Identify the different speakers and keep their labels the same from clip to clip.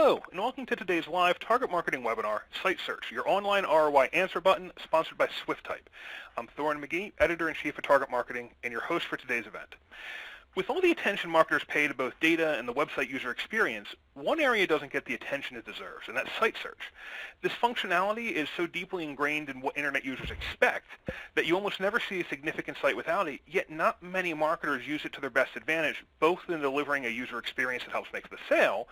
Speaker 1: Hello, and welcome to today's live target marketing webinar, Site Search, your online ROI answer button, sponsored by SwiftType. I'm Thorin McGee, Editor-in-Chief of Target Marketing, and your host for today's event. With all the attention marketers pay to both data and the website user experience, one area doesn't get the attention it deserves, and that's site search. This functionality is so deeply ingrained in what internet users expect that you almost never see a significant site without it, yet not many marketers use it to their best advantage, both in delivering a user experience that helps make the sale,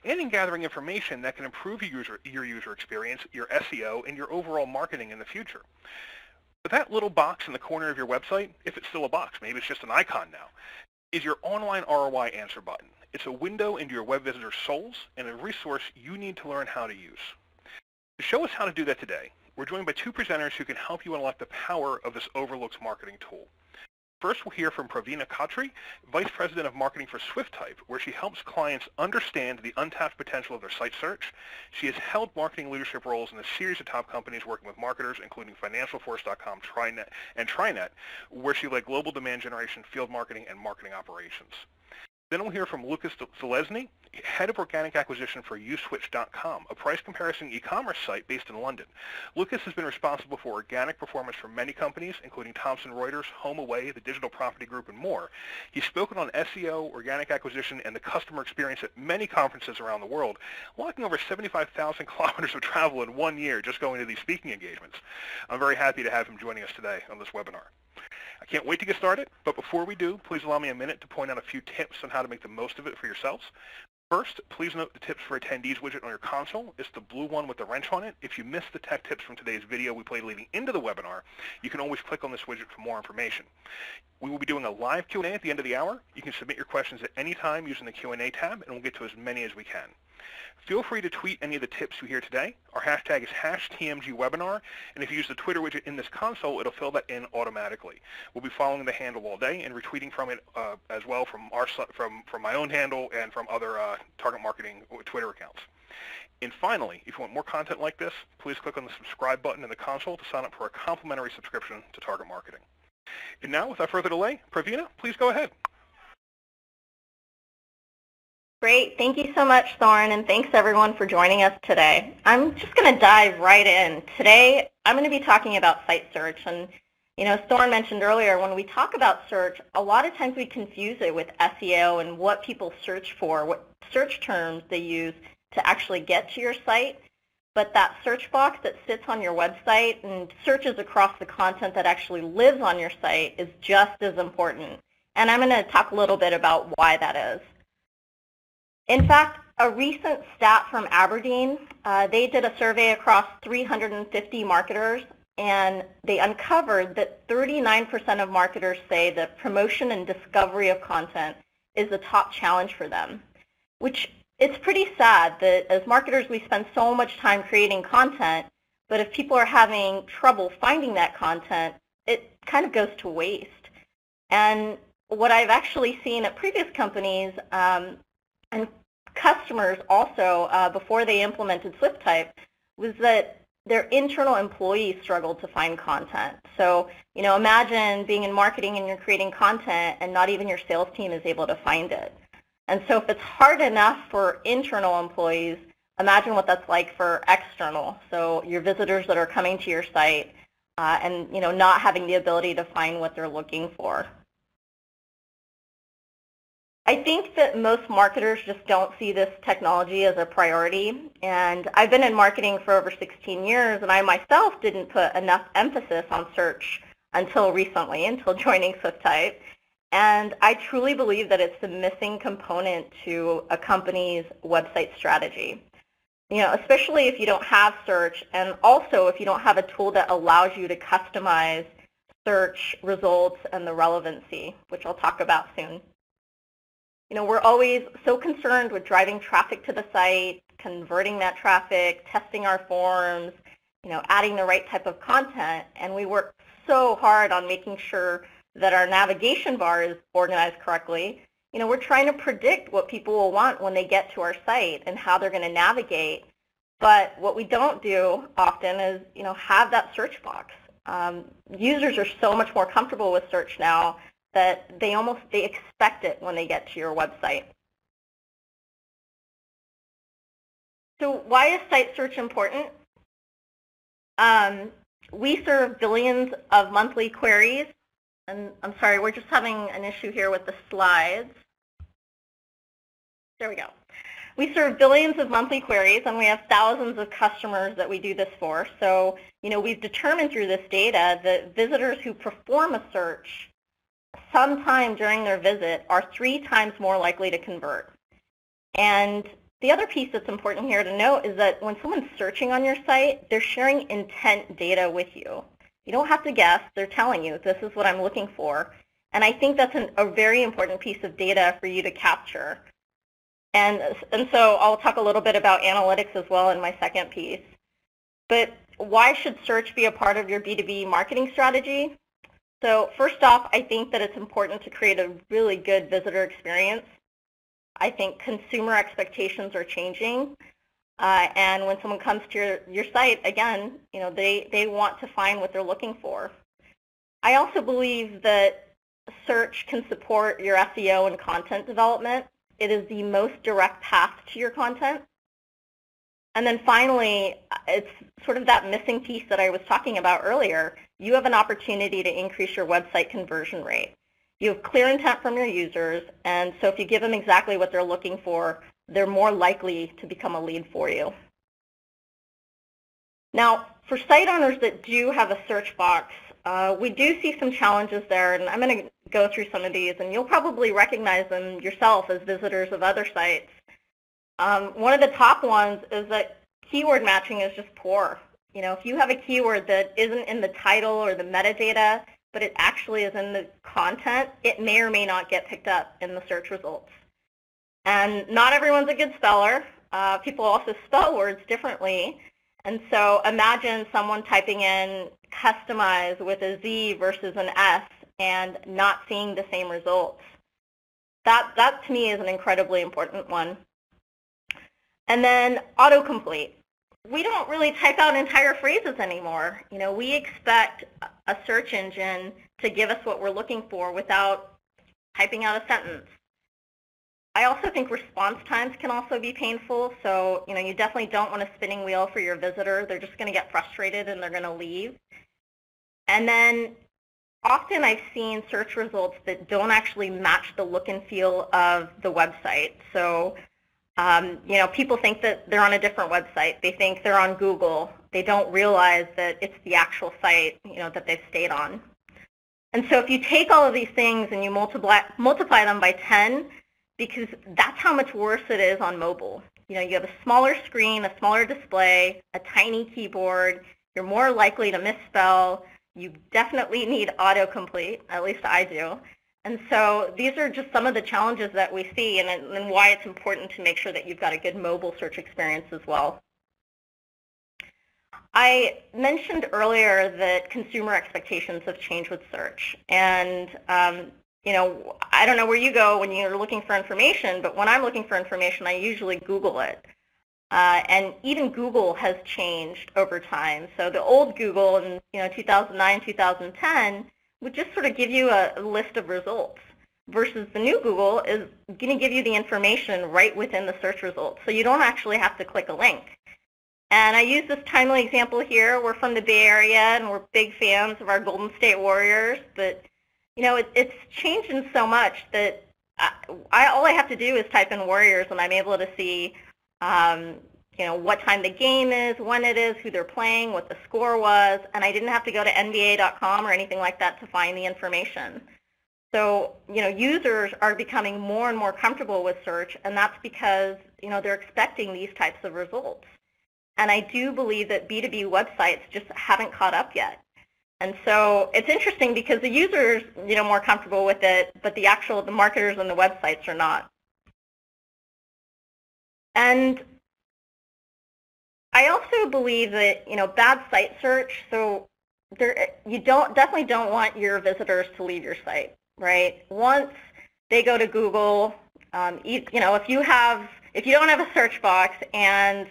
Speaker 1: and in gathering information that can improve your user experience, your SEO, and your overall marketing in the future. But that little box in the corner of your website, if it's still a box, maybe it's just an icon now, is your online ROI answer button. It's a window into your web visitor's souls and a resource you need to learn how to use. To show us how to do that today, we're joined by two presenters who can help you unlock the power of this overlooked marketing tool. First, we'll hear from Pravina Khatri, Vice President of Marketing for SwiftType, where she helps clients understand the untapped potential of their site search. She has held marketing leadership roles in a series of top companies working with marketers, including FinancialForce.com, TriNet, where she led global demand generation, field marketing, and marketing operations. Then we'll hear from Lucas Zalesny, Head of Organic Acquisition for uswitch.com, a price comparison e-commerce site based in London. Lucas has been responsible for organic performance for many companies, including Thomson Reuters, HomeAway, the Digital Property Group, and more. He's spoken on SEO, organic acquisition, and the customer experience at many conferences around the world, locking over 75,000 kilometers of travel in 1 year just going to these speaking engagements. I'm very happy to have him joining us today on this webinar. I can't wait to get started, but before we do, please allow me a minute to point out a few tips on how to make the most of it for yourselves. First, please note the tips for attendees widget on your console. It's the blue one with the wrench on it. If you missed the tech tips from today's video we played leading into the webinar, you can always click on this widget for more information. We will be doing a live Q&A at the end of the hour. You can submit your questions at any time using the Q&A tab, and we'll get to as many as we can. Feel free to tweet any of the tips you hear today. Our hashtag is #TMGWebinar, and if you use the Twitter widget in this console, it'll fill that in automatically. We'll be following the handle all day and retweeting from it as well from my own handle and from other target marketing Twitter accounts. And finally, if you want more content like this, please click on the subscribe button in the console to sign up for a complimentary subscription to Target Marketing. And now, without further delay, Pravina, please go ahead.
Speaker 2: Great. Thank you so much, Thorin, and thanks everyone for joining us today. I'm just going to dive right in. Today, I'm going to be talking about site search. And, as Thorin mentioned earlier, when we talk about search, a lot of times we confuse it with SEO and what people search for, what search terms they use to actually get to your site. But that search box that sits on your website and searches across the content that actually lives on your site is just as important. And I'm going to talk a little bit about why that is. In fact, a recent stat from Aberdeen, they did a survey across 350 marketers, and they uncovered that 39% of marketers say that promotion and discovery of content is a top challenge for them, which it's pretty sad that as marketers we spend so much time creating content, but if people are having trouble finding that content, it kind of goes to waste. And what I've actually seen at previous companies, and customers also, before they implemented SwiftType, was that their internal employees struggled to find content. So, imagine being in marketing and you're creating content and not even your sales team is able to find it. And so if it's hard enough for internal employees, imagine what that's like for external. So your visitors that are coming to your site and, not having the ability to find what they're looking for. I think that most marketers just don't see this technology as a priority, and I've been in marketing for over 16 years, and I myself didn't put enough emphasis on search until recently, until joining SwiftType, and I truly believe that it's the missing component to a company's website strategy. Especially if you don't have search, and also if you don't have a tool that allows you to customize search results and the relevancy, which I'll talk about soon. We're always so concerned with driving traffic to the site, converting that traffic, testing our forms, adding the right type of content, and we work so hard on making sure that our navigation bar is organized correctly. We're trying to predict what people will want when they get to our site and how they're going to navigate, but what we don't do often is, have that search box. Users are so much more comfortable with search now that they expect it when they get to your website. So why is site search important? We serve billions of monthly queries. And I'm sorry, we're just having an issue here with the slides. There we go. We serve billions of monthly queries, and we have thousands of customers that we do this for. So, we've determined through this data that visitors who perform a search sometime during their visit are 3 times more likely to convert. And the other piece that's important here to note is that when someone's searching on your site, they're sharing intent data with you. You don't have to guess. They're telling you, this is what I'm looking for. And I think that's a very important piece of data for you to capture. And so I'll talk a little bit about analytics as well in my second piece. But why should search be a part of your B2B marketing strategy? So first off, I think that it's important to create a really good visitor experience. I think consumer expectations are changing. And when someone comes to your site, again, they want to find what they're looking for. I also believe that search can support your SEO and content development. It is the most direct path to your content. And then finally, it's sort of that missing piece that I was talking about earlier. You have an opportunity to increase your website conversion rate. You have clear intent from your users, and so if you give them exactly what they're looking for, they're more likely to become a lead for you. Now, for site owners that do have a search box, we do see some challenges there, and I'm going to go through some of these, and you'll probably recognize them yourself as visitors of other sites. One of the top ones is that keyword matching is just poor. If you have a keyword that isn't in the title or the metadata, but it actually is in the content, it may or may not get picked up in the search results. And not everyone's a good speller. People also spell words differently. And so imagine someone typing in customize with a Z versus an S and not seeing the same results. That to me is an incredibly important one. And then autocomplete. We don't really type out entire phrases anymore. We expect a search engine to give us what we're looking for without typing out a sentence. I also think response times can also be painful. So, you definitely don't want a spinning wheel for your visitor. They're just going to get frustrated and they're going to leave. And then often I've seen search results that don't actually match the look and feel of the website. So, people think that they're on a different website. They think they're on Google. They don't realize that it's the actual site, that they've stayed on. And so if you take all of these things and you multiply them by 10, because that's how much worse it is on mobile. You have a smaller screen, a smaller display, a tiny keyboard. You're more likely to misspell. You definitely need autocomplete, at least I do. And so these are just some of the challenges that we see and why it's important to make sure that you've got a good mobile search experience as well. I mentioned earlier that consumer expectations have changed with search. And, I don't know where you go when you're looking for information, but when I'm looking for information, I usually Google it. And even Google has changed over time. So the old Google in 2009, 2010 would just sort of give you a list of results versus the new Google is going to give you the information right within the search results. So you don't actually have to click a link. And I use this timely example here. We're from the Bay Area and we're big fans of our Golden State Warriors, but it's changing so much that all I have to do is type in Warriors and I'm able to see what time the game is, when it is, who they're playing, what the score was, and I didn't have to go to NBA.com or anything like that to find the information. So, users are becoming more and more comfortable with search, and that's because, they're expecting these types of results. And I do believe that B2B websites just haven't caught up yet. And so it's interesting because the users, more comfortable with it, but the marketers and the websites are not. And I also believe that, bad site search, so you definitely don't want your visitors to leave your site, right? Once they go to Google, if you don't have a search box and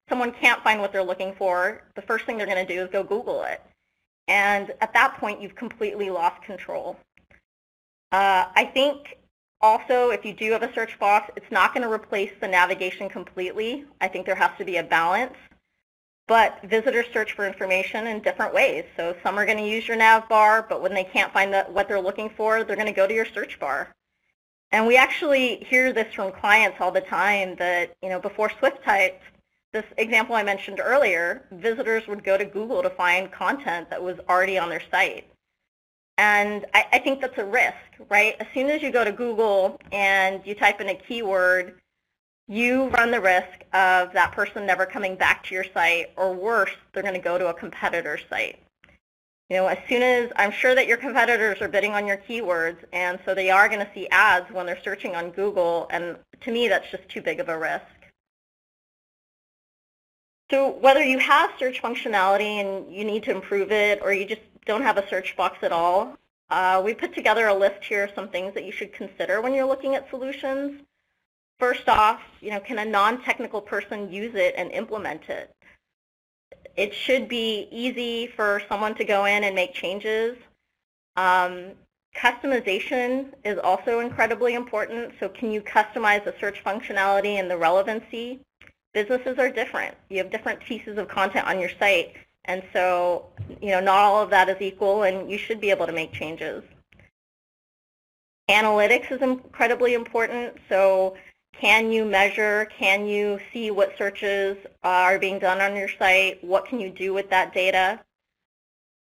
Speaker 2: someone can't find what they're looking for, the first thing they're going to do is go Google it. And at that point, you've completely lost control. I think Also, if you do have a search box, it's not going to replace the navigation completely. I think there has to be a balance. But visitors search for information in different ways. So some are going to use your nav bar, but when they can't find what they're looking for, they're going to go to your search bar. And we actually hear this from clients all the time that, before SwiftType, this example I mentioned earlier, visitors would go to Google to find content that was already on their site. And I think that's a risk, right? As soon as you go to Google and you type in a keyword, you run the risk of that person never coming back to your site, or worse, they're going to go to a competitor's site. As soon as, I'm sure that your competitors are bidding on your keywords, and so they are going to see ads when they're searching on Google, and to me, that's just too big of a risk. So whether you have search functionality and you need to improve it, or you just don't have a search box at all, we put together a list here of some things that you should consider when you're looking at solutions. First off, can a non-technical person use it and implement it? It should be easy for someone to go in and make changes. Customization is also incredibly important. So can you customize the search functionality and the relevancy? Businesses are different. You have different pieces of content on your site. And so, not all of that is equal, and you should be able to make changes. Analytics is incredibly important. So can you measure? Can you see what searches are being done on your site? What can you do with that data?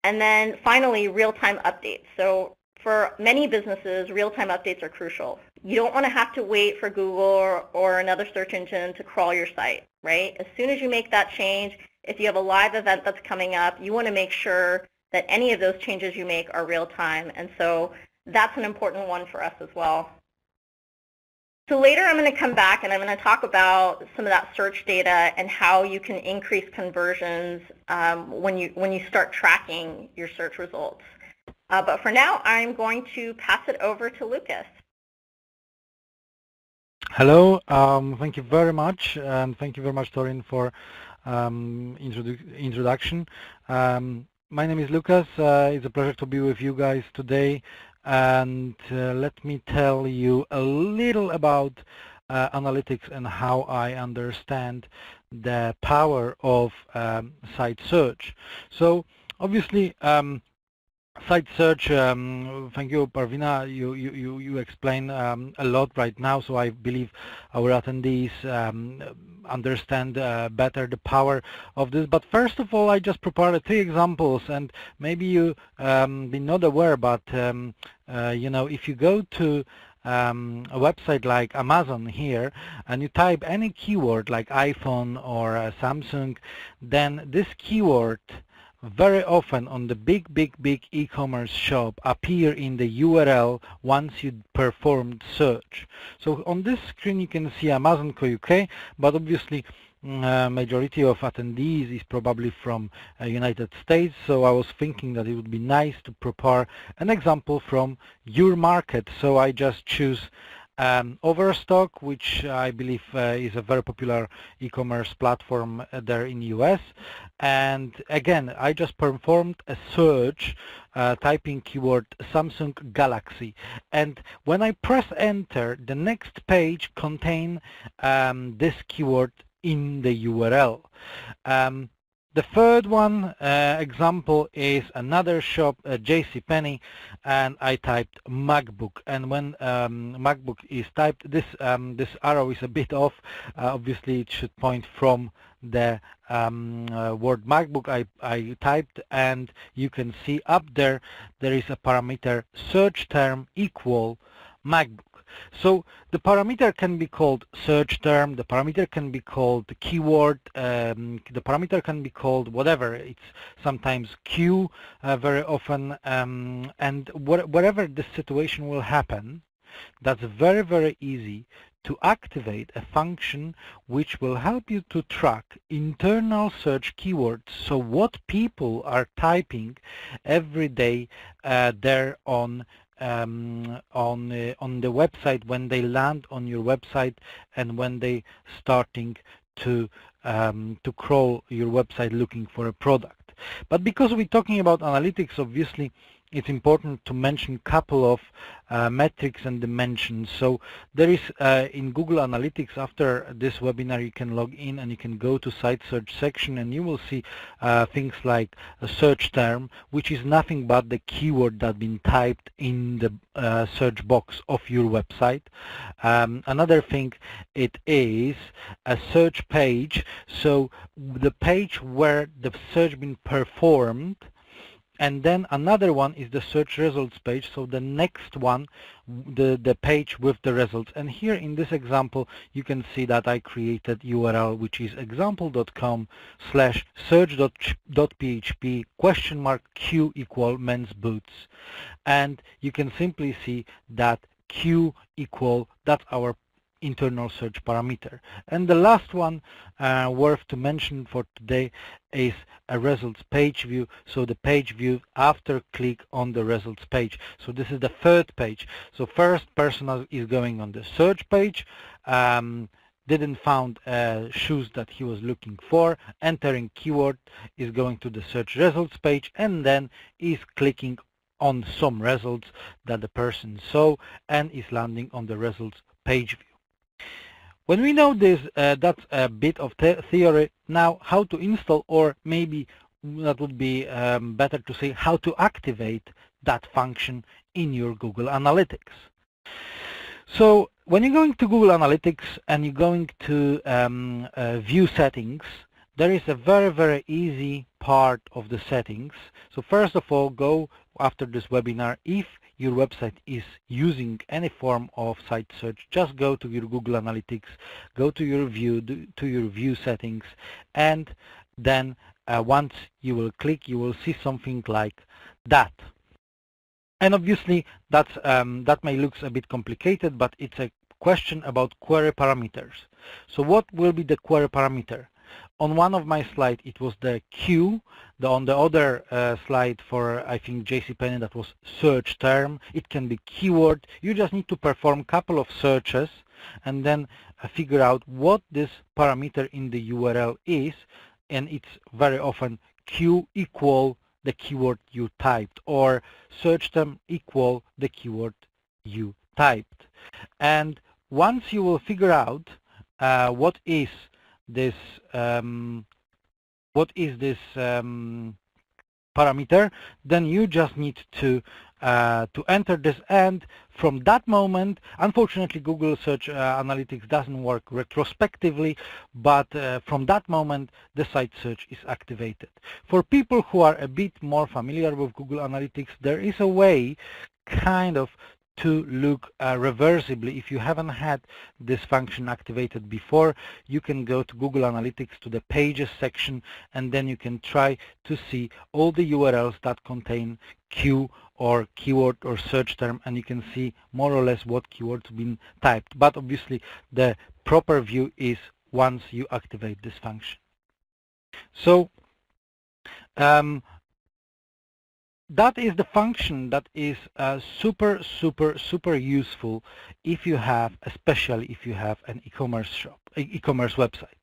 Speaker 2: And then finally, real-time updates. So for many businesses, real-time updates are crucial. You don't want to have to wait for Google or another search engine to crawl your site, right? As soon as you make that change, if you have a live event that's coming up, you want to make sure that any of those changes you make are real-time. And so that's an important one for us as well. So later I'm going to come back and I'm going to talk about some of that search data and how you can increase conversions when you start tracking your search results. But for now, I'm going to pass it over to Lucas.
Speaker 3: Hello, thank you very much, and thank you very much, Torin, for introduction. My name is Lucas. It's a pleasure to be with you guys today, and let me tell you a little about analytics and how I understand the power of site search. So obviously, site search, thank you, Parvina. You explain a lot right now, so I believe our attendees understand better the power of this. But first of all, I just prepared 3 examples, and maybe you be not aware, but if you go to a website like Amazon here and you type any keyword like iPhone or Samsung, then this keyword very often on the big e-commerce shop appear in the URL once you performed search. So on this screen you can see Amazon UK, but obviously majority of attendees is probably from United States, so I was thinking that it would be nice to prepare an example from your market. So I just choose Overstock, which I believe is a very popular e-commerce platform there in US. And again, I just performed a search typing keyword Samsung Galaxy. And when I press enter, the next page contain this keyword in the URL. The third one example is another shop, JCPenney, and I typed MacBook. And when MacBook is typed, this arrow is a bit off. Obviously, it should point from the word MacBook I typed, and you can see up there is a parameter search term equal MacBook. So the parameter can be called search term, the parameter can be called keyword, the parameter can be called whatever. It's sometimes Q very often, and whatever the situation will happen, that's very easy to activate a function which will help you to track internal search keywords. So what people are typing every day there on the website, when they land on your website and when they starting to crawl your website looking for a product. But because we're talking about analytics, obviously it's important to mention a couple of metrics and dimensions. So there is in Google Analytics, after this webinar, you can log in and you can go to site search section, and you will see things like a search term, which is nothing but the keyword that's been typed in the search box of your website. Another thing, it is a search page, so the page where the search been performed. And then another one is the search results page, so the next one, the page with the results. And here in this example, you can see that I created URL, which is example.com/search.php *q equal men's boots. And you can simply see that q equal, that's our internal search parameter. And the last one worth to mention for today is a results page view. So the page view after click on the results page. So this is the third page. So first person is going on the search page, didn't found shoes that he was looking for, entering keyword, is going to the search results page, and then is clicking on some results that the person saw and is landing on the results page view. When we know this, that's a bit of theory. Now, how to install, or maybe that would be better to say how to activate that function in your Google Analytics. So when you're going to Google Analytics and you're going to view settings, there is a very easy part of the settings. So first of all, go after this webinar, if your website is using any form of site search, just go to your Google Analytics, go to your view settings, and then once you will click, you will see something like that. And obviously that's that may look a bit complicated, but it's a question about query parameters. So what will be the query parameter? On one of my slides, it was the Q. On the other slide for, I think, JCPenney, that was search term. It can be keyword. You just need to perform a couple of searches and then figure out what this parameter in the URL is. And it's very often Q equal the keyword you typed, or search term equal the keyword you typed. And once you will figure out what is this parameter, then you just need to enter this, and from that moment, unfortunately Google Search Analytics doesn't work retrospectively, but from that moment the site search is activated. For people who are a bit more familiar with Google Analytics, there is a way kind of to look reversibly. If you haven't had this function activated before, you can go to Google Analytics to the pages section, and then you can try to see all the URLs that contain Q or keyword or search term, and you can see more or less what keywords been typed. But obviously the proper view is once you activate this function. So that is the function that is super useful if you have, especially if you have an e-commerce shop, e-commerce website.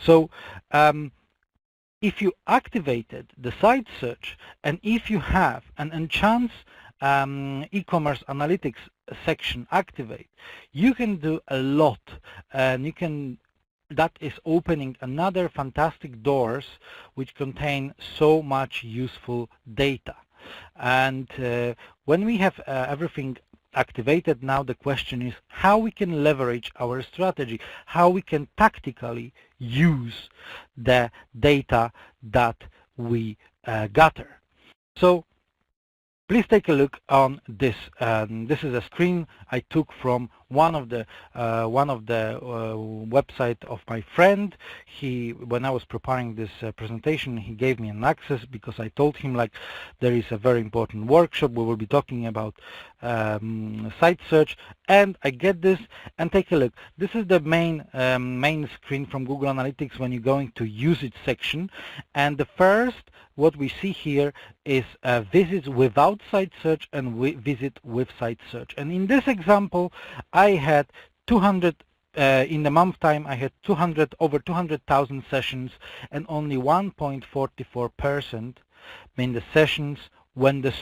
Speaker 3: So if you activated the site search, and if you have an enhanced e-commerce analytics section activate, you can do a lot, and you can, that is opening another fantastic doors which contain so much useful data. And when we have everything activated, now the question is how we can leverage our strategy, how we can tactically use the data that we gather. So please take a look on this. This is a screen I took from one of the website of my friend. When I was preparing this presentation, he gave me an access because I told him like there is a very important workshop. We will be talking about site search, and I get this and take a look. This is the main screen from Google Analytics when you're going to use it section, and the first what we see here is visits without site search and visit with site search. And in this example, I had 200 in the month time. I had over 200,000 sessions, and only 1.44% mean the sessions when the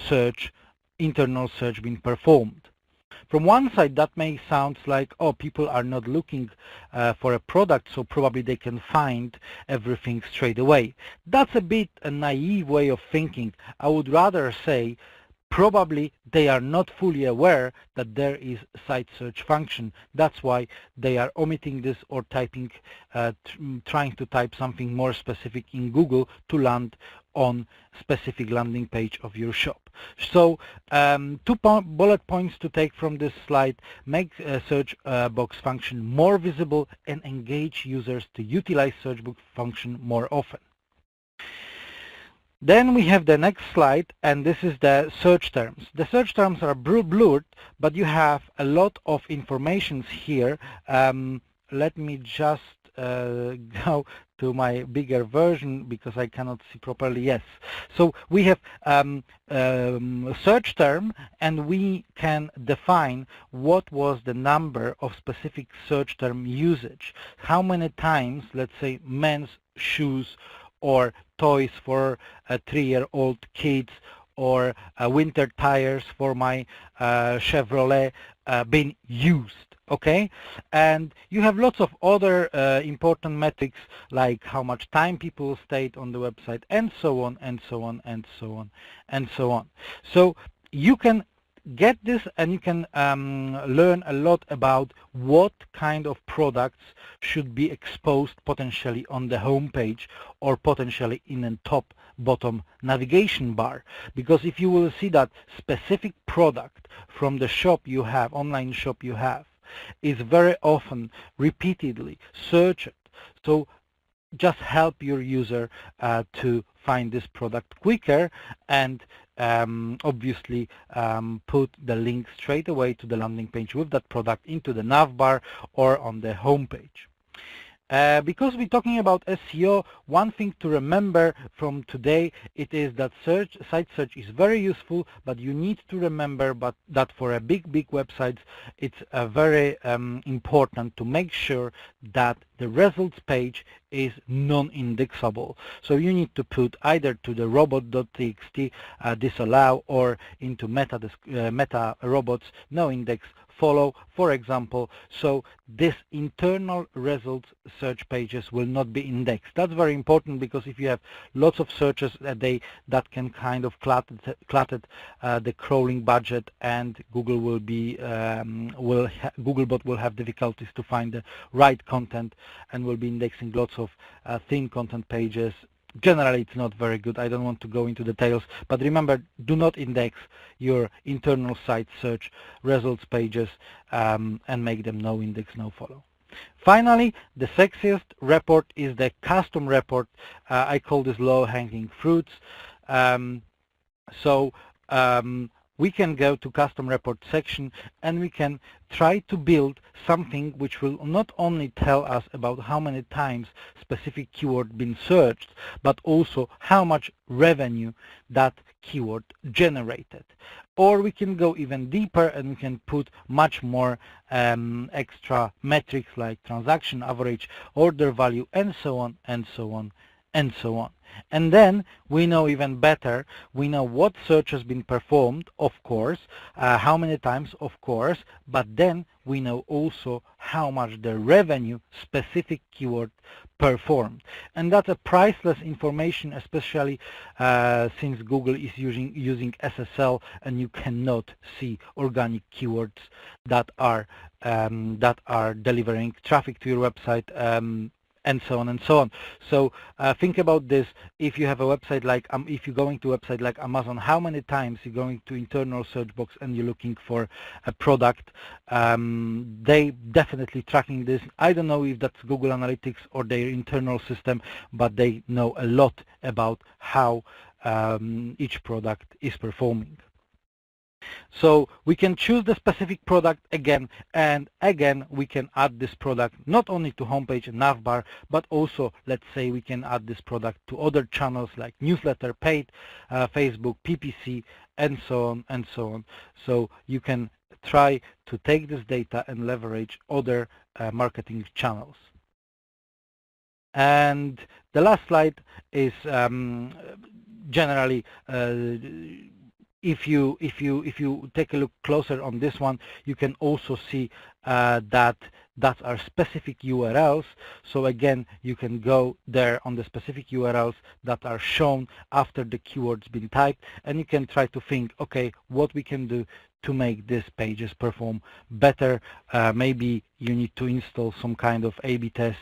Speaker 3: internal search been performed. From one side, that may sound like, oh, people are not looking for a product, so probably they can find everything straight away. That's a bit a naive way of thinking. I would rather say probably they are not fully aware that there is site search function. That's why they are omitting this or typing, trying to type something more specific in Google to land on specific landing page of your shop. So two bullet points to take from this slide: make search box function more visible and engage users to utilize search box function more often. Then we have the next slide, and this is the search terms. The search terms are blurred, but you have a lot of information here. Let me just go to my bigger version because I cannot see properly. Yes. So we have search term, and we can define what was the number of specific search term usage. How many times, let's say, men's shoes or toys for 3-year-old kids, or winter tires for my Chevrolet been used. Okay, and you have lots of other important metrics like how much time people stayed on the website, and so on and so on and so on and so on. So you can get this, and you can learn a lot about what kind of products should be exposed potentially on the home page or potentially in a top bottom navigation bar. Because if you will see that specific product from the shop you have, online shop you have, is very often repeatedly searched, so just help your user to find this product quicker, and obviously put the link straight away to the landing page with that product into the nav bar or on the home page. Because we're talking about SEO, one thing to remember from today, it is that site search is very useful, but you need to remember that for a big websites, it's very important to make sure that the results page is non-indexable. So you need to put either to the robot.txt disallow, or into meta robots no index follow, for example, so this internal results search pages will not be indexed. That's very important, because if you have lots of searches a day, that can kind of clutter the crawling budget, and Google will be Googlebot will have difficulties to find the right content, and will be indexing lots of thin content pages. Generally, it's not very good. I don't want to go into details, but remember, do not index your internal site search results pages and make them no index, no follow. Finally, the sexiest report is the custom report. I call this low-hanging fruits. We can go to custom report section, and we can try to build something which will not only tell us about how many times specific keyword been searched, but also how much revenue that keyword generated. Or we can go even deeper, and we can put much more extra metrics like transaction average, order value, and so on and so on and so on. And then we know even better, we know what search has been performed, of course, how many times, of course, but then we know also how much the revenue specific keyword performed. And that's a priceless information, especially since Google is using SSL, and you cannot see organic keywords that are delivering traffic to your website, and so on and so on. So think about this. If you have a website like, if you're going to a website like Amazon, how many times you're going to internal search box and you're looking for a product? They definitely tracking this. I don't know if that's Google Analytics or their internal system, but they know a lot about how each product is performing. So we can choose the specific product again, and again we can add this product not only to homepage and navbar, but also, let's say, we can add this product to other channels like newsletter, paid, Facebook, PPC, and so on and so on. So you can try to take this data and leverage other marketing channels. And the last slide is generally if you take a look closer on this one, you can also see that are specific URLs. So again, you can go there on the specific URLs that are shown after the keyword's been typed, and you can try to think, okay, what we can do to make these pages perform better. Maybe you need to install some kind of A/B test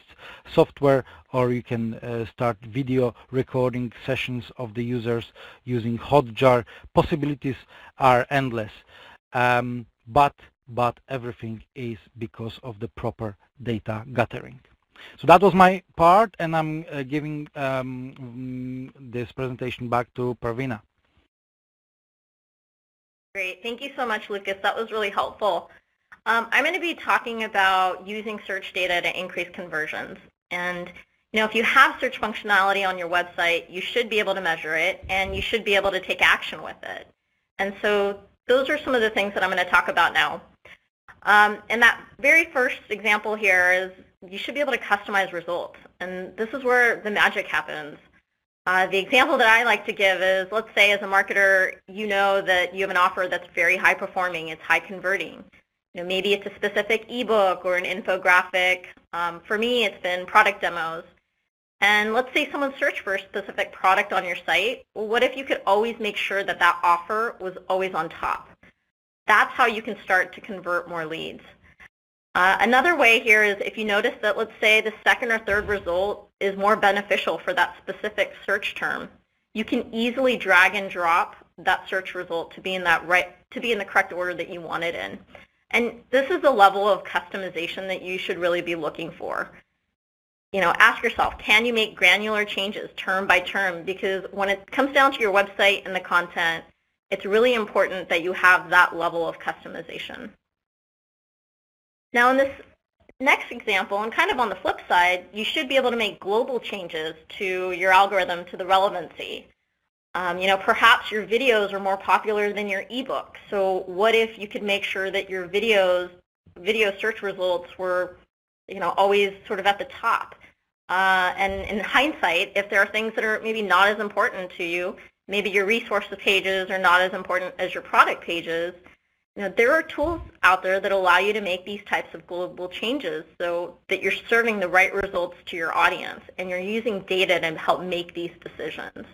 Speaker 3: software, or you can start video recording sessions of the users using Hotjar. Possibilities are endless, but everything is because of the proper data gathering. So that was my part, and I'm giving this presentation back to Pravina.
Speaker 2: Great. Thank you so much, Lucas. That was really helpful. I'm going to be talking about using search data to increase conversions. And if you have search functionality on your website, you should be able to measure it, and you should be able to take action with it. And so those are some of the things that I'm going to talk about now. And that very first example here is you should be able to customize results. And this is where the magic happens. The example that I like to give is, let's say as a marketer, you know that you have an offer that's very high performing, it's high converting. Maybe it's a specific ebook or an infographic. For me, it's been product demos. And let's say someone searched for a specific product on your site. Well, what if you could always make sure that that offer was always on top? That's how you can start to convert more leads. Another way here is if you notice that, let's say, the second or third result is more beneficial for that specific search term, you can easily drag and drop that search result to be in the correct order that you want it in. And this is the level of customization that you should really be looking for. Ask yourself, can you make granular changes term by term? Because when it comes down to your website and the content, it's really important that you have that level of customization. Now in this next example, and kind of on the flip side, you should be able to make global changes to your algorithm, to the relevancy. Perhaps your videos are more popular than your ebook. So what if you could make sure that your video search results were, always sort of at the top? And in hindsight, if there are things that are maybe not as important to you, maybe your resources pages are not as important as your product pages, there are tools out there that allow you to make these types of global changes so that you're serving the right results to your audience and you're using data to help make these decisions.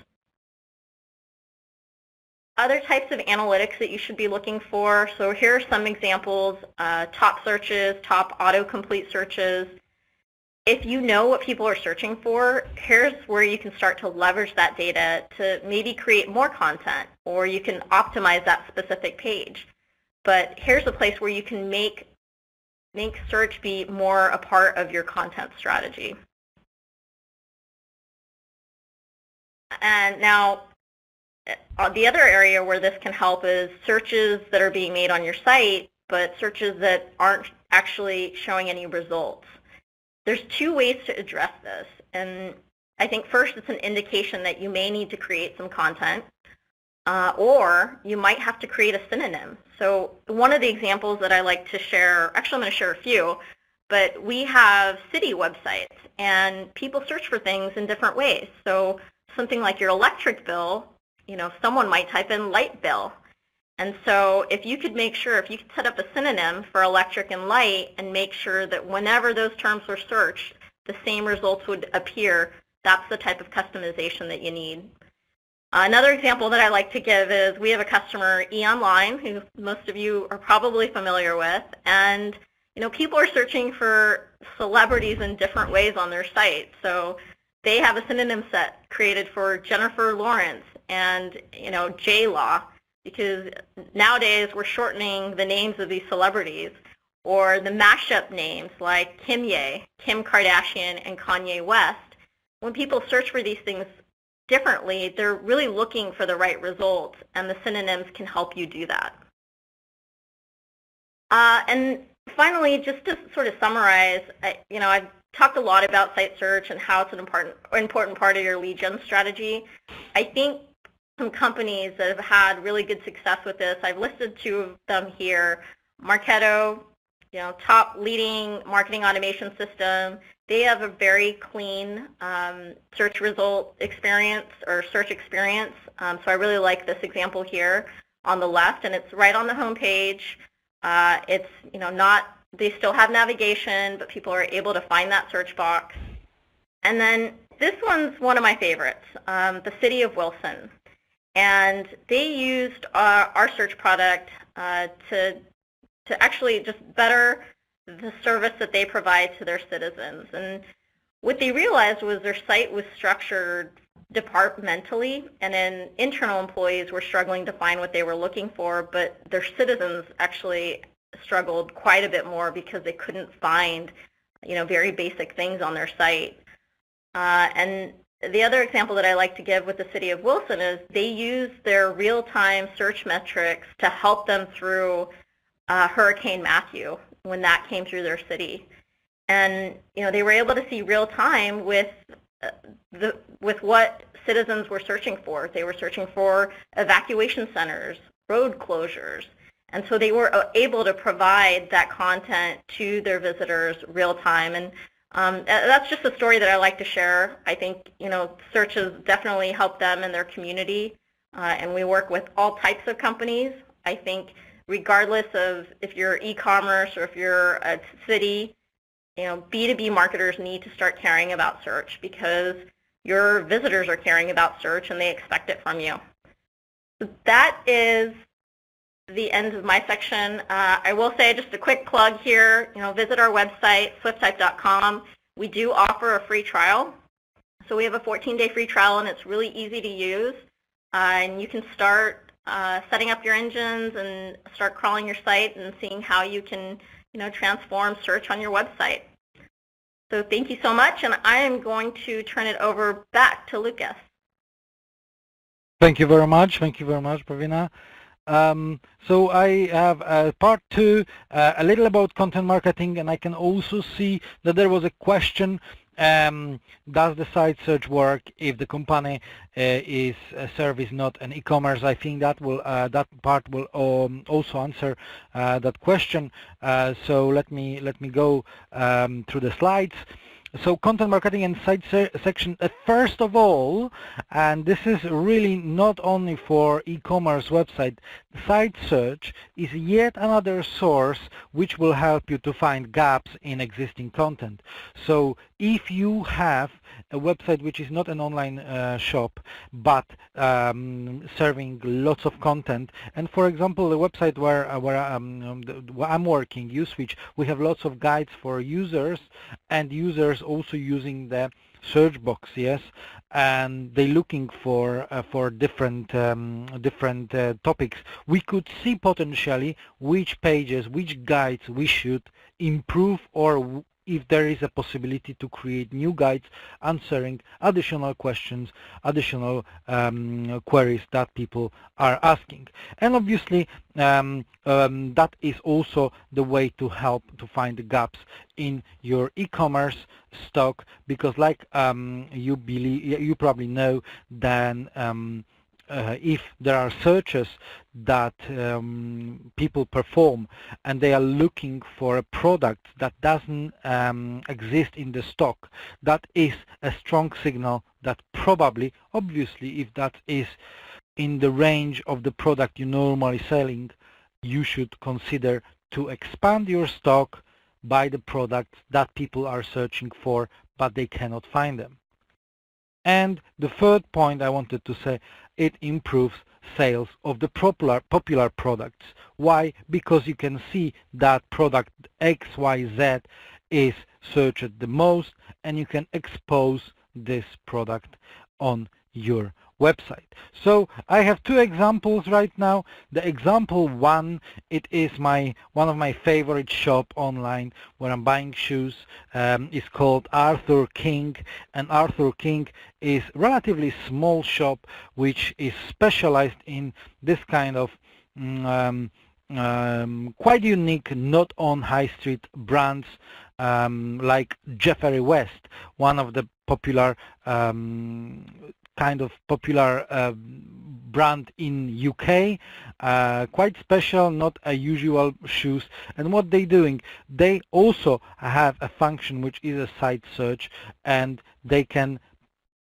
Speaker 2: Other types of analytics that you should be looking for. So here are some examples: top searches, top autocomplete searches. If you know what people are searching for, here's where you can start to leverage that data to maybe create more content, or you can optimize that specific page. But here's a place where you can make search be more a part of your content strategy. And now, the other area where this can help is searches that are being made on your site, but searches that aren't actually showing any results. There's two ways to address this. And I think first it's an indication that you may need to create some content, or you might have to create a synonym. So one of the examples that I like to share, actually I'm going to share a few, but we have city websites and people search for things in different ways. So something like your electric bill, someone might type in light bill. And so if you could set up a synonym for electric and light and make sure that whenever those terms were searched, the same results would appear, that's the type of customization that you need. Another example that I like to give is we have a customer, eOnline, who most of you are probably familiar with, and people are searching for celebrities in different ways on their site. So they have a synonym set created for Jennifer Lawrence and J-Law, because nowadays we're shortening the names of these celebrities, or the mashup names like Kim Kardashian, and Kanye West. When people search for these things differently, they're really looking for the right results, and the synonyms can help you do that. And finally, just to sort of summarize, I've talked a lot about site search and how it's an important part of your lead gen strategy. I think some companies that have had really good success with this, I've listed two of them here. Marketo, top leading marketing automation system. They have a very clean search result experience or search experience. So I really like this example here. on the left, and it's right on the home page. It's, they still have navigation, but people are able to find that search box. And then this one's one of my favorites, the City of Wilson. And they used our search product to actually just better the service that they provide to their citizens. And what they realized was their site was structured departmentally, and then internal employees were struggling to find what they were looking for, but their citizens actually struggled quite a bit more because they couldn't find, very basic things on their site. And the other example that I like to give with the City of Wilson is they use their real-time search metrics to help them through Hurricane Matthew when that came through their city. And they were able to see real-time with what citizens were searching for. They were searching for evacuation centers, road closures, and so they were able to provide that content to their visitors real-time. And that's just a story that I like to share. I think, search has definitely helped them in their community, and we work with all types of companies. I think regardless of if you're e-commerce or if you're a city, B2B marketers need to start caring about search because your visitors are caring about search and they expect it from you. So that is the end of my section. I will say just a quick plug here, visit our website, swifttype.com. We do offer a free trial. So we have a 14-day free trial, and it's really easy to use. And you can start setting up your engines and start crawling your site and seeing how you can, transform search on your website. So thank you so much, and I am going to turn it over back to Lucas.
Speaker 3: Thank you very much. Thank you very much, Pravina. So I have part 2, a little about content marketing, and I can also see that there was a question, does the site search work if the company is a service, not an e-commerce? I think that will that part will also answer that question. So let me go through the slides. So content marketing and site section, first of all, and this is really not only for e-commerce website, site search is yet another source which will help you to find gaps in existing content. So if you have a website which is not an online shop but serving lots of content, and for example the website where I'm working, USwitch, we have lots of guides for users, and users also using the search box, yes, and they're looking for different topics. We could see potentially which pages, which guides we should improve, or if there is a possibility to create new guides answering additional questions, additional queries that people are asking. And obviously that is also the way to help to find the gaps in your e-commerce stock, because like you probably know, then if there are searches that people perform and they are looking for a product that doesn't exist in the stock, that is a strong signal that probably, obviously, if that is in the range of the product you're normally selling, you should consider to expand your stock by the products that people are searching for but they cannot find them. And the third point I wanted to say, it improves sales of the popular products. Why? Because you can see that product XYZ is searched the most, and you can expose this product on your website. So I have 2 examples right now. The example 1, it is one of my favorite shop online where I'm buying shoes. It's called Arthur King, and Arthur King is relatively small shop which is specialized in this kind of quite unique, not on high street brands like Jeffrey West, one of the popular kind of popular brand in UK, quite special, not a usual shoes. And what they doing, they also have a function which is a site search, and they can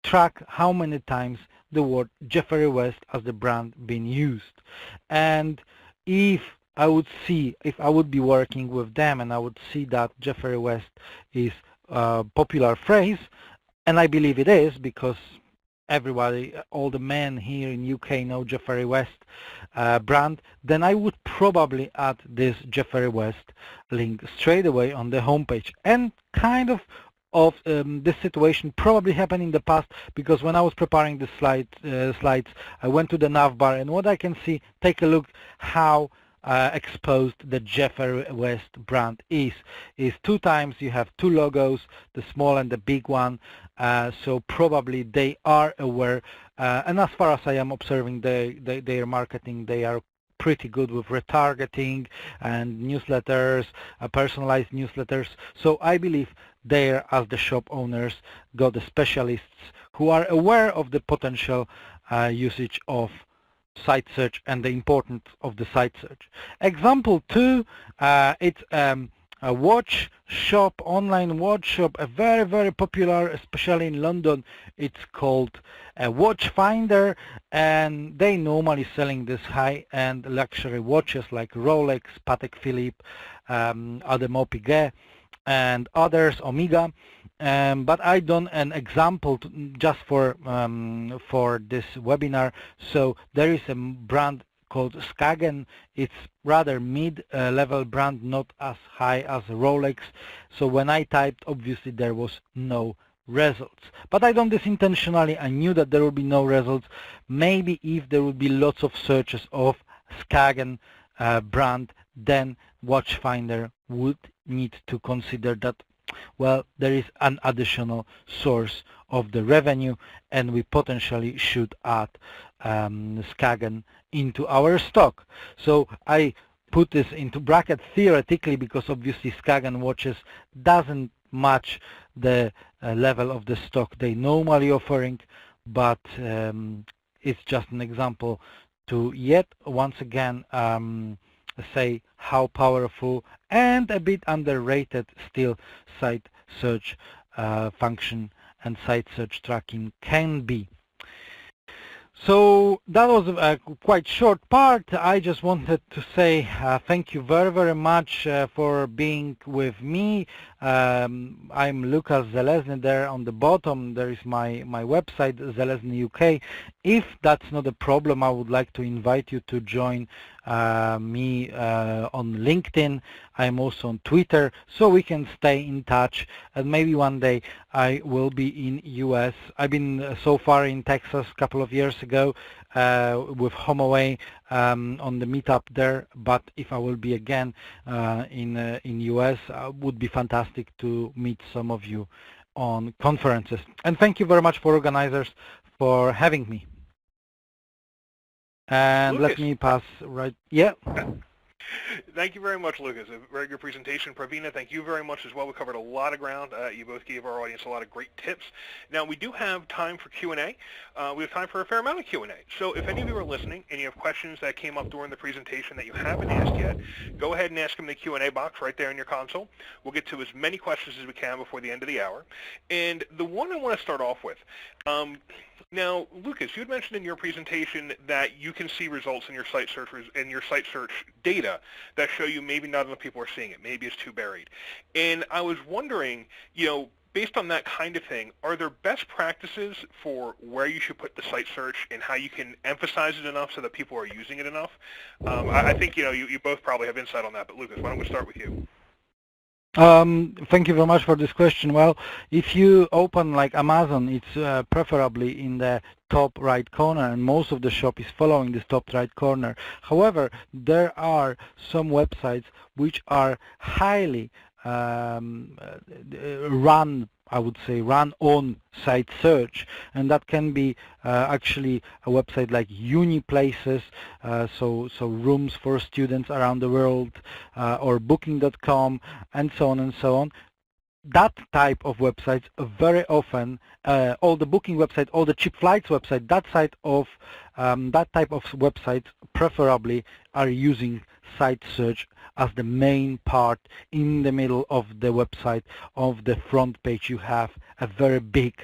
Speaker 3: track how many times the word Jeffrey West as the brand being used. And if I would be working with them and I would see that Jeffrey West is a popular phrase, and I believe it is because everybody, all the men here in UK know Jeffrey West brand, then I would probably add this Jeffrey West link straight away on the homepage. And kind of this situation probably happened in the past, because when I was preparing the slides, I went to the navbar, and what I can see, take a look how exposed the Jeffrey West brand is two times. You have two logos, the small and the big one, so probably they are aware, and as far as I am observing their marketing, they are pretty good with retargeting and newsletters, personalized newsletters. So I believe they, as the shop owners, got the specialists who are aware of the potential usage of site search and the importance of the site search. Example 2, it's a watch shop, online watch shop, a very, very popular, especially in London. It's called a Watch Finder, and they normally selling this high-end luxury watches like Rolex, Patek Philippe, Audemars Piguet, and others, Omega. But I done an example just for this webinar. So there is a brand called Skagen. It's rather mid-level brand, not as high as Rolex. So when I typed, obviously there was no results. But I done this intentionally. I knew that there would be no results. Maybe if there would be lots of searches of Skagen brand, then Watchfinder would need to consider that, well, there is an additional source of the revenue, and we potentially should add Skagen into our stock. So I put this into bracket theoretically, because obviously Skagen watches doesn't match the level of the stock they normally offering, but it's just an example to yet once again say how powerful and a bit underrated still site search function and site search tracking can be. So that was a quite short part. I just wanted to say thank you very, very much for being with me. I'm Lucas Zelezny. There on the bottom there is my website, Zelezny UK. If that's not a problem, I would like to invite you to join me on LinkedIn. I'm also on Twitter, so we can stay in touch, and maybe one day I will be in US. I've been so far in Texas a couple of years ago with HomeAway on the meetup there, but if I will be again in US, would be fantastic to meet some of you on conferences. And thank you very much for organizers for having me. And
Speaker 1: Lucas.
Speaker 3: let me pass right, yeah.
Speaker 1: Thank you very much, Lucas. A very good presentation. Pravina, thank you very much as well. We covered a lot of ground. You both gave our audience a lot of great tips. Now, we do have time for Q&A. We have time for a fair amount of Q&A. So if any of you are listening and you have questions that came up during the presentation that you haven't asked yet, go ahead and ask them in the Q&A box right there in your console. We'll get to as many questions as we can before the end of the hour. And the one I want to start off with, now, Lucas, you had mentioned in your presentation that you can see results in your site search data that show you maybe not enough people are seeing it. Maybe it's too buried. And I was wondering, based on that kind of thing, are there best practices for where you should put the site search and how you can emphasize it enough so that people are using it enough? I think you both probably have insight on that, but Lucas, why don't we start with you?
Speaker 3: Thank you very much for this question. Well, if you open like Amazon, it's preferably in the top right corner, and most of the shop is following this top right corner. However, there are some websites which are highly run, I would say, run on site search, and that can be actually a website like Uniplaces, so rooms for students around the world, or booking.com, and so on and so on. That type of websites very often, all the booking website, all the cheap flights website, that type of websites preferably are using site search as the main part in the middle of the website. Of the front page you have a very big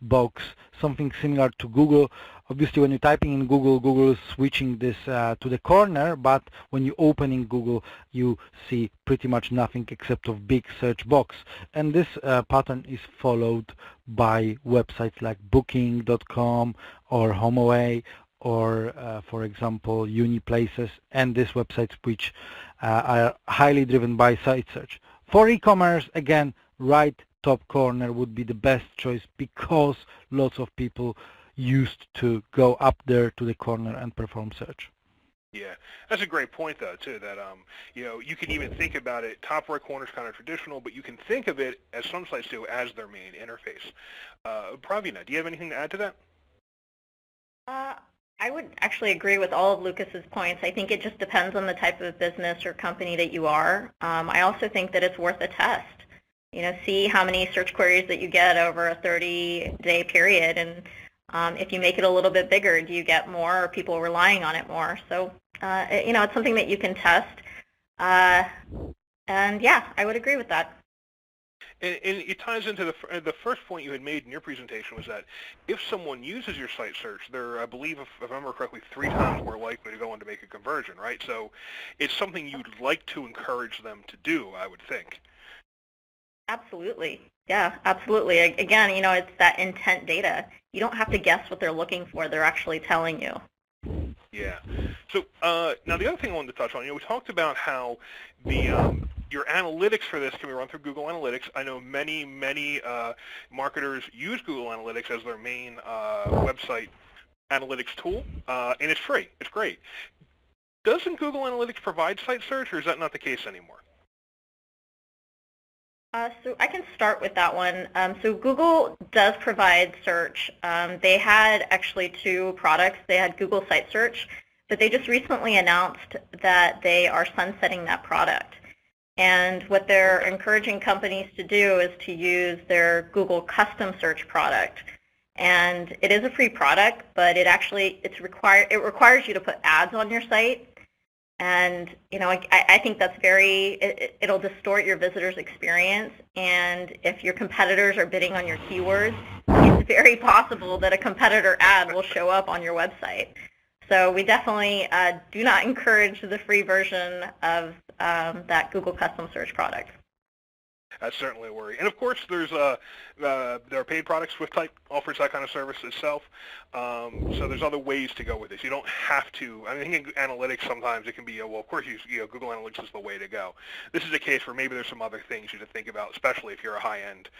Speaker 3: box, something similar to Google. Obviously, when you're typing in Google, Google is switching this to the corner, but when you open in Google, you see pretty much nothing except a big search box. And this pattern is followed by websites like Booking.com or HomeAway or, for example, Uniplaces, and these websites which are highly driven by site search. For e-commerce, again, right top corner would be the best choice because lots of people used to go up there to the corner and perform search.
Speaker 1: Yeah, that's a great point, though, too, that, you can even think about it, top right corner is kind of traditional, but you can think of it, as some sites do, as their main interface. Pravina, do you have anything to add to that?
Speaker 2: I would actually agree with all of Lucas's points. I think it just depends on the type of business or company that you are. I also think that it's worth a test. See how many search queries that you get over a 30-day period, and if you make it a little bit bigger, do you get more, or people relying on it more? So, it's something that you can test. And yeah, I would agree with that.
Speaker 1: And it ties into the first point you had made in your presentation, was that if someone uses your site search, they're, I believe, if I remember correctly, 3 times more likely to go on to make a conversion, right? So it's something you'd like to encourage them to do, I would think.
Speaker 2: Absolutely. Yeah, absolutely. Again, it's that intent data. You don't have to guess what they're looking for. They're actually telling you.
Speaker 1: Yeah. So now the other thing I wanted to touch on, we talked about how your analytics for this can be run through Google Analytics. I know many marketers use Google Analytics as their main website analytics tool, and it's free. It's great. Doesn't Google Analytics provide site search, or is that not the case anymore?
Speaker 2: So I can start with that one. So Google does provide search. They had actually 2 products. They had Google Site Search, but they just recently announced that they are sunsetting that product. And what they're encouraging companies to do is to use their Google Custom Search product. And it is a free product, but it requires you to put ads on your site. And, I think that's it'll distort your visitor's experience. And if your competitors are bidding on your keywords, it's very possible that a competitor ad will show up on your website. So we definitely do not encourage the free version of that Google Custom Search product.
Speaker 1: That's certainly a worry. And of course, there are paid products. SwiftType offers that kind of service itself. So there's other ways to go with this. You don't have to. I think in analytics sometimes it can be, well, of course, Google Analytics is the way to go. This is a case where maybe there's some other things you should think about, especially if you're a high-end,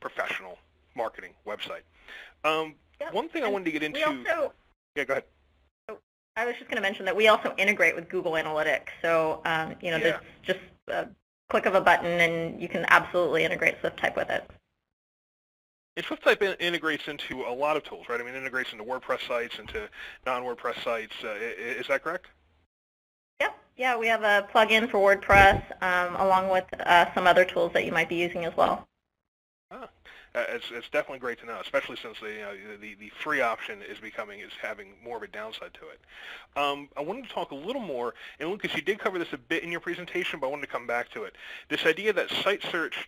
Speaker 1: professional marketing website.
Speaker 2: Yep.
Speaker 1: One thing I wanted to get into. Yeah, go ahead.
Speaker 2: I was just going to mention that we also integrate with Google Analytics. So, there's just a click of a button, and you can absolutely integrate SwiftType with it.
Speaker 1: And SwiftType integrates into a lot of tools, right? I mean, it integrates into WordPress sites, into non-WordPress sites. Is that correct?
Speaker 2: Yeah, we have a plugin for WordPress, along with some other tools that you might be using as well.
Speaker 1: It's definitely great to know, especially since the free option is having more of a downside to it. I wanted to talk a little more, and Lucas, you did cover this a bit in your presentation, but I wanted to come back to it. This idea that site search,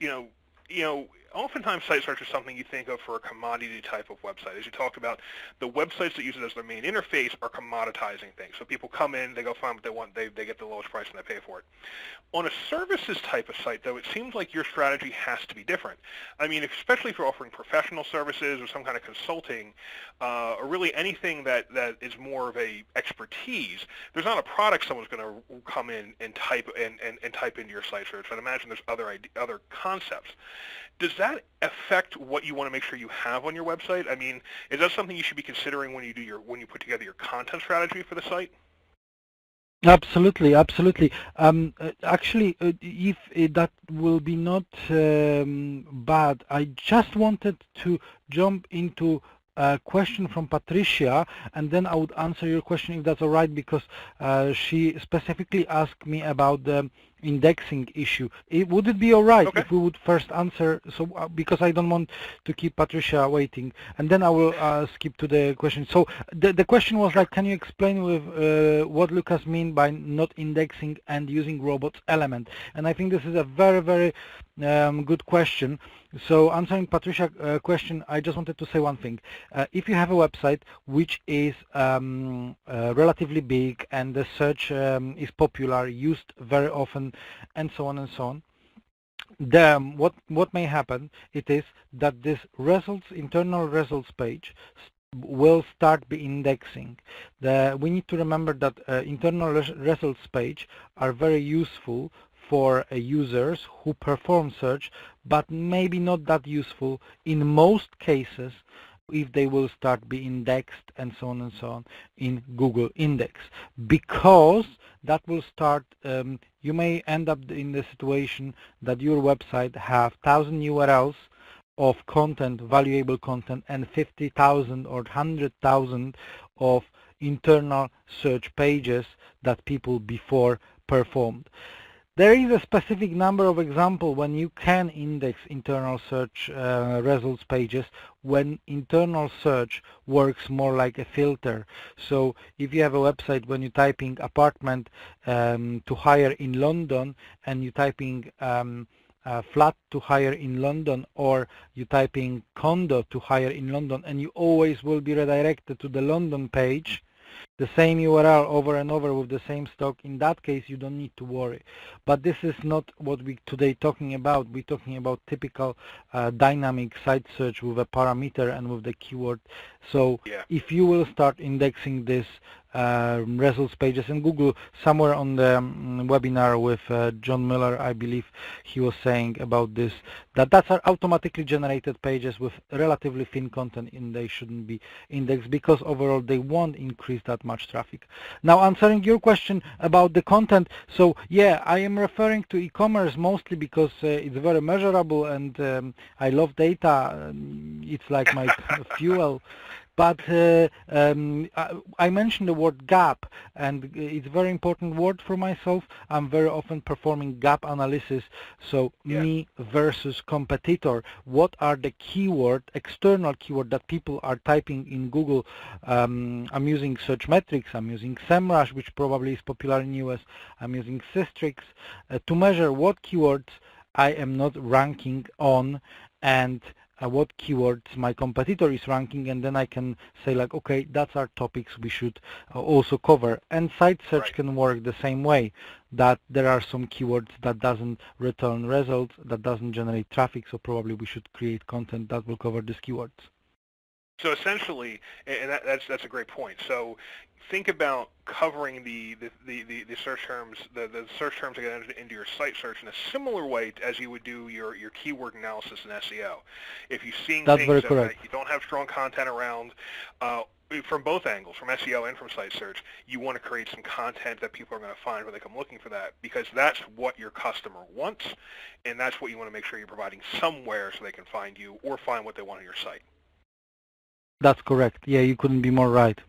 Speaker 1: oftentimes site search is something you think of for a commodity type of website. As you talked about, the websites that use it as their main interface are commoditizing things. So people come in, they go find what they want, they get the lowest price, and they pay for it. On a services type of site, though, it seems like your strategy has to be different. I mean, especially if you're offering professional services or some kind of consulting, or really anything that is more of a expertise, there's not a product someone's going to come in and type into your site search. I'd imagine there's other concepts. Does that affect what you want to make sure you have on your website? I mean, is that something you should be considering when you put together your content strategy for the site?
Speaker 3: Absolutely. Actually, if that will be not bad, I just wanted to jump into a question from Patricia, and then I would answer your question if that's all right, because she specifically asked me about the indexing issue. Would it be all right if we would first answer, because I don't want to keep Patricia waiting, and then I will skip to the question. So the question was like, can you explain with what Lucas mean by not indexing and using robots element? And I think this is a very, very good question. So answering Patricia's question, I just wanted to say one thing. If you have a website which is relatively big and the search is popular, used very often, and so on and so on, then what may happen it is that this internal results page will start be indexing. We need to remember that internal results page are very useful for users who perform search, but maybe not that useful in most cases if they will start be indexed and so on and so on in Google Index, because that will start, you may end up in the situation that your website have 1,000 URLs of content, valuable content, and 50,000 or 100,000 of internal search pages that people before performed. There is a specific number of examples when you can index internal search results pages when internal search works more like a filter. So if you have a website when you're typing apartment to hire in London and you're typing flat to hire in London, or you typing condo to hire in London, and you always will be redirected to the London page, the same URL over and over with the same stock, in that case you don't need to worry. But this is not what we today talking about. We're talking about typical dynamic site search with a parameter and with the keyword. So if you will start indexing this results pages, and Google somewhere on the webinar with John Miller, I believe he was saying about this, that's are automatically generated pages with relatively thin content, and they shouldn't be indexed because overall they won't increase that much traffic. Now answering your question about the content, so yeah, I am referring to e-commerce mostly because it's very measurable, and I love data. It's like my fuel. But I mentioned the word gap, and it's a very important word for myself. I'm very often performing gap analysis. So me versus competitor. What are the external keyword that people are typing in Google? I'm using Searchmetrics. I'm using SEMrush, which probably is popular in US. I'm using Systrix to measure what keywords I am not ranking on, and what keywords my competitor is ranking, and then I can say like, okay, that's our topics we should also cover. And site search can work the same way, that there are some keywords that doesn't return results, that doesn't generate traffic, so probably we should create content that will cover these keywords.
Speaker 1: So essentially, and that's a great point. So think about covering the search terms, the search terms that get entered into your site search in a similar way as you would do your keyword analysis in SEO. If you're seeing things that you don't have strong content around, from both angles, from SEO and from site search, you want to create some content that people are going to find when they come looking for that, because that's what your customer wants, and that's what you want to make sure you're providing somewhere so they can find you or find what they want on your site.
Speaker 3: That's correct. Yeah, you couldn't be more right.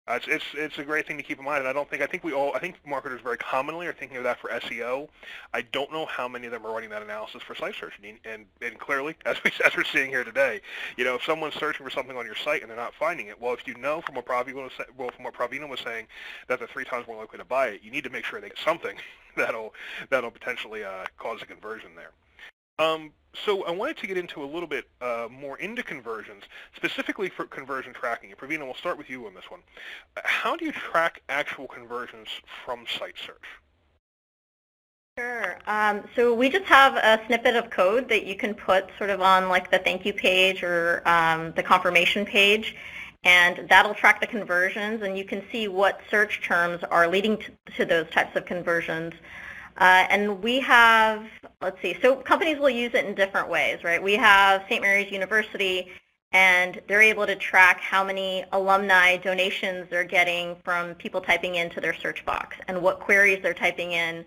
Speaker 1: It's a great thing to keep in mind, and I think marketers very commonly are thinking of that for SEO. I don't know how many of them are running that analysis for site search, and clearly, as we're seeing here today, if someone's searching for something on your site and they're not finding it, well, if you know from what Pravina was saying, that they're 3 times more likely to buy it, you need to make sure they get something that'll potentially cause a conversion there. So I wanted to get into a little bit more into conversions, specifically for conversion tracking. And Pravina, we'll start with you on this one. How do you track actual conversions from site search?
Speaker 2: Sure. So we just have a snippet of code that you can put sort of on like the thank you page or the confirmation page, and that'll track the conversions, and you can see what search terms are leading to those types of conversions. And we have, let's see, so companies will use it in different ways, right? We have St. Mary's University, and they're able to track how many alumni donations they're getting from people typing into their search box and what queries they're typing in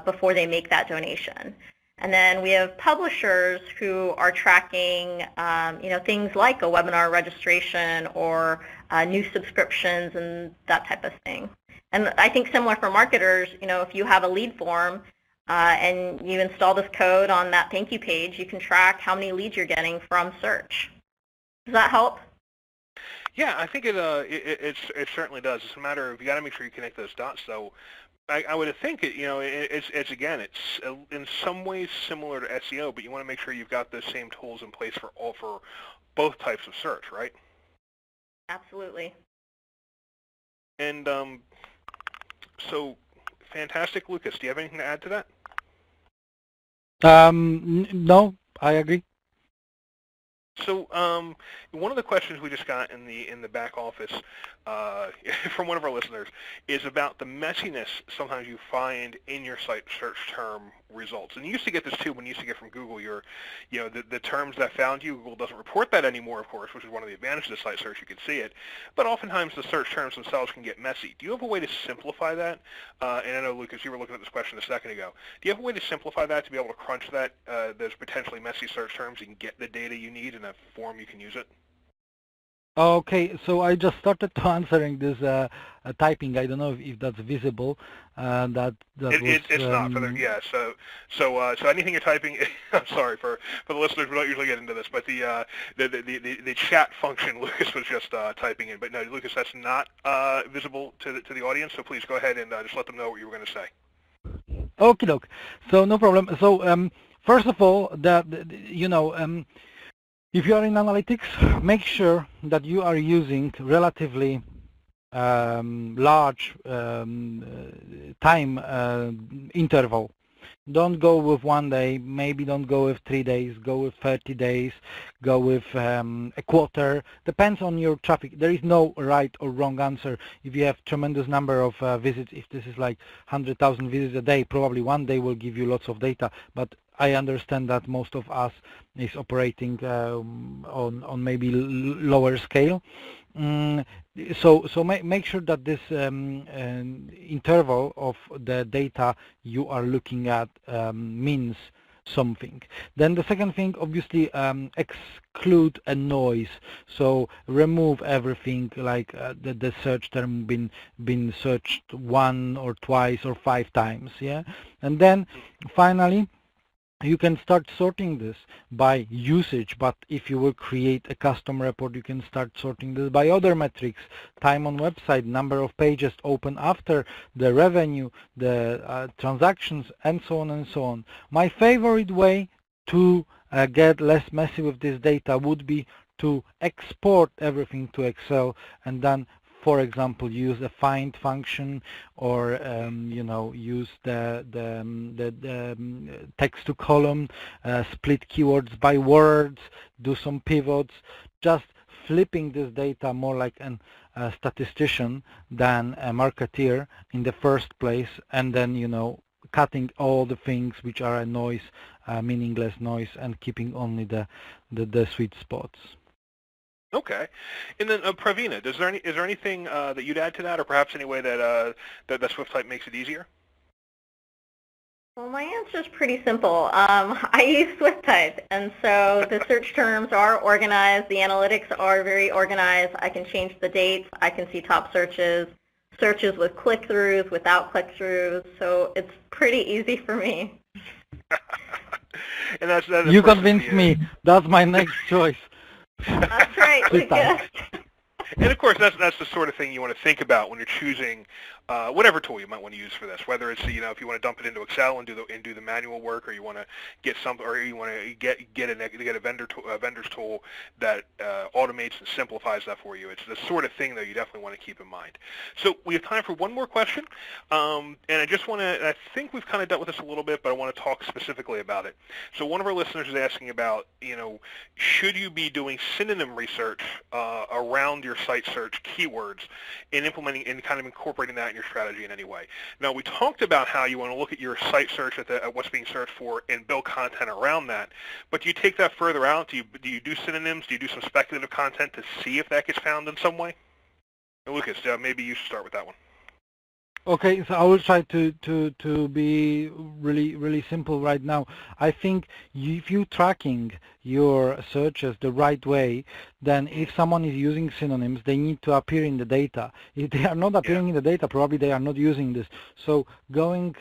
Speaker 2: before they make that donation. And then we have publishers who are tracking, things like a webinar registration or new subscriptions and that type of thing. And I think similar for marketers, if you have a lead form and you install this code on that thank you page, you can track how many leads you're getting from search. Does that help?
Speaker 1: Yeah, I think it certainly does. It's a matter of, you got to make sure you connect those dots. So I would think it's again, it's in some ways similar to SEO, but you want to make sure you've got those same tools in place for both types of search, right?
Speaker 2: Absolutely.
Speaker 1: And so, fantastic, Lucas. Do you have anything to add to that?
Speaker 3: No, I agree.
Speaker 1: So one of the questions we just got in the back office from one of our listeners is about the messiness sometimes you find in your site search term results. And you used to get this too when you used to get from Google the terms that found you. Google doesn't report that anymore, of course, which is one of the advantages of site search. You can see it. But oftentimes the search terms themselves can get messy. Do you have a way to simplify that? And I know, Lucas, you were looking at this question a second ago. Do you have a way to simplify that to be able to crunch that, those potentially messy search terms and get the data you need in a form you can use it?
Speaker 3: Okay, so I just started to answering this typing. I don't know if that's visible.
Speaker 1: It's not for the So anything you're typing, I'm sorry for the listeners. We don't usually get into this, but the chat function Lucas was just typing in. But no, Lucas, that's not visible to the audience. So please go ahead and just let them know what you were going to say.
Speaker 3: Okay, doke. So no problem. So first of all, if you are in analytics, make sure that you are using relatively large time interval. Don't go with 1 day, maybe don't go with 3 days, go with 30 days, go with a quarter. Depends on your traffic. There is no right or wrong answer. If you have tremendous number of visits, if this is like 100,000 visits a day, probably 1 day will give you lots of data. But I understand that most of us is operating on maybe lower scale. So make sure that this interval of the data you are looking at means something. Then the second thing, obviously, exclude a noise. So remove everything like the search term been searched 1 or twice or 5 times. Yeah, and then finally, you can start sorting this by usage, but if you will create a custom report, you can start sorting this by other metrics: time on website, number of pages open after, the revenue, the transactions, and so on and so on. My favorite way to get less messy with this data would be to export everything to Excel and then, for example, use a find function, or use the text to column, split keywords by words, do some pivots, just flipping this data more like a statistician than a marketeer in the first place, and then cutting all the things which are a noise, meaningless noise, and keeping only the sweet spots.
Speaker 1: Okay, and then Pravina, is there anything that you'd add to that, or perhaps any way that that SwiftType makes it easier?
Speaker 2: Well, my answer is pretty simple. I use SwiftType, and so the search terms are organized. The analytics are very organized. I can change the dates. I can see top searches, searches with click-throughs, without click-throughs. So it's pretty easy for me.
Speaker 1: And that
Speaker 3: you convinced me. That's my next choice.
Speaker 2: That's right, Lucas.
Speaker 1: And of course, that's the sort of thing you want to think about when you're choosing whatever tool you might want to use for this. Whether it's if you want to dump it into Excel and do the manual work, or you want to get something, or you want to get a vendor's tool that automates and simplifies that for you. It's the sort of thing that you definitely want to keep in mind. So we have time for one more question, and I just want to. I think we've kind of dealt with this a little bit, but I want to talk specifically about it. So one of our listeners is asking about should you be doing synonym research around your site search keywords and implementing and kind of incorporating that in your strategy in any way. Now, we talked about how you want to look at your site search at what's being searched for and build content around that, but do you take that further out? Do you do synonyms? Do you do some speculative content to see if that gets found in some way? Now, Lucas, maybe you should start with that one.
Speaker 3: Okay, so I will try to be really simple right now. I think if you're tracking your searches the right way, then if someone is using synonyms, they need to appear in the data. If they are not appearing in the data, probably they are not using this. So going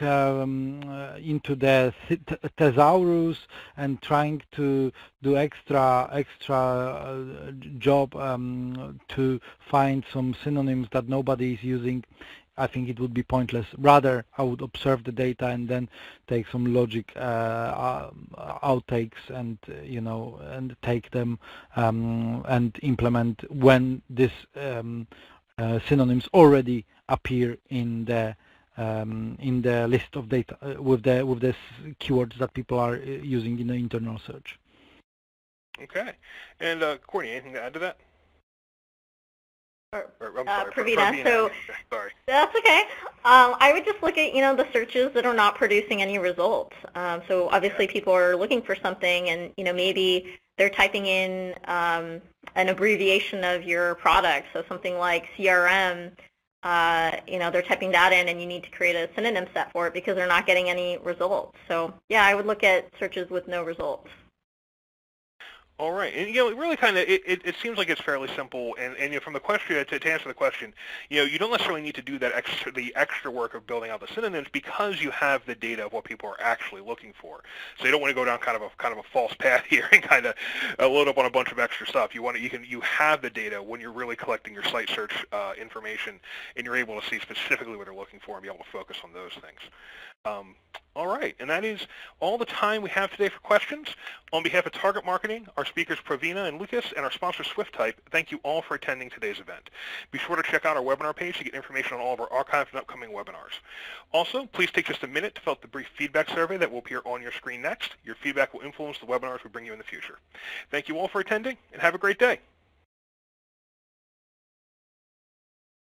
Speaker 3: into the thesaurus and trying to do extra job to find some synonyms that nobody is using, I think it would be pointless. Rather, I would observe the data and then take some logic outtakes and and take them and implement when these synonyms already appear in the list of data with the keywords that people are using in the internal search.
Speaker 1: Okay. And Courtney, anything to add to that? I'm sorry,
Speaker 2: Pravina, so
Speaker 1: sorry.
Speaker 2: that's okay. I would just look at the searches that are not producing any results. So obviously people are looking for something, and maybe they're typing in an abbreviation of your product, so something like CRM. They're typing that in, and you need to create a synonym set for it because they're not getting any results. So yeah, I would look at searches with no results.
Speaker 1: All right, and it really kind of it seems like it's fairly simple, and from the question to answer the question, you don't necessarily need to do the extra work of building out the synonyms because you have the data of what people are actually looking for. So you don't want to go down kind of a false path here and kind of load up on a bunch of extra stuff. You have the data when you're really collecting your site search information, and you're able to see specifically what they're looking for and be able to focus on those things. All right, and that is all the time we have today for questions. On behalf of Target Marketing, our speakers Pravina and Lucas, and our sponsor SwiftType, thank you all for attending today's event. Be sure to check out our webinar page to get information on all of our archived and upcoming webinars. Also, please take just a minute to fill out the brief feedback survey that will appear on your screen next. Your feedback will influence the webinars we bring you in the future. Thank you all for attending, and have a great day.